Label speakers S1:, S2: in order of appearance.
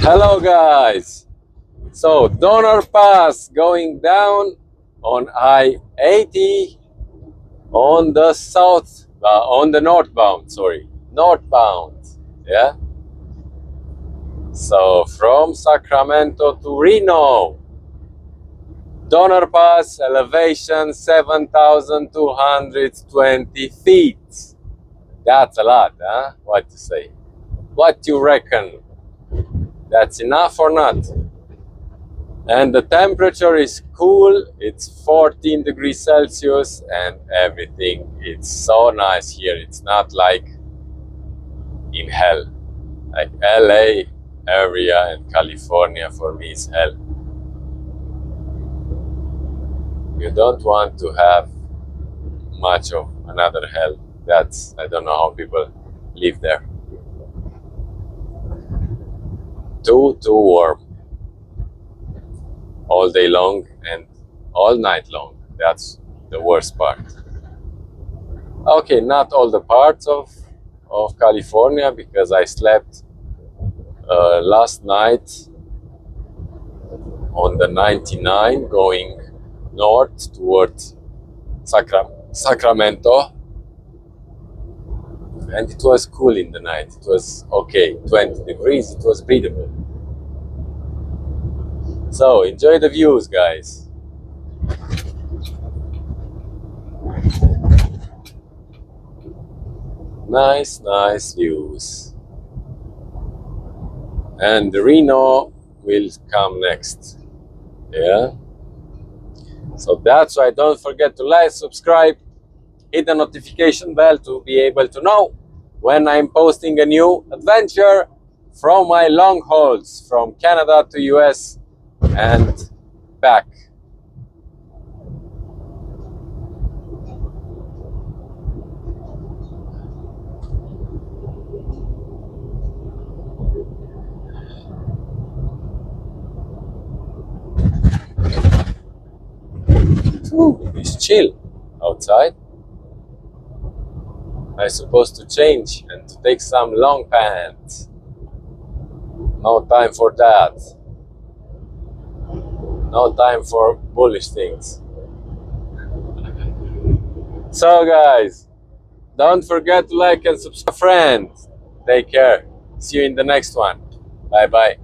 S1: Hello guys, so Donor Pass going down on I-80 on the northbound, northbound, yeah. So from Sacramento to Reno, Donor Pass elevation 7,220 feet. That's a lot, huh? What you say? What you reckon? That's enough or not? And the temperature is cool, it's 14 degrees Celsius, and everything, it's so nice here. It's not like in hell, like LA area and California for me is hell. You don't want to have much of another hell. That's, I don't know how people live there. Too warm all day long and all night long. That's the worst part. Okay, not all the parts of California, because I slept last night on the 99 going north towards Sacramento, and it was cool in the night. It was okay, 20 degrees, it was breathable. So enjoy the views, guys. Nice views. And Reno will come next. Yeah. So that's why don't forget to like, subscribe, hit the notification bell to be able to know when I'm posting a new adventure from my long hauls from Canada to US and back. It's chill outside. I'm supposed to change and to take some long pants. No time for that. No time for bullish things. So guys, don't forget to like and subscribe. Friends, take care. See you in the next one. Bye bye.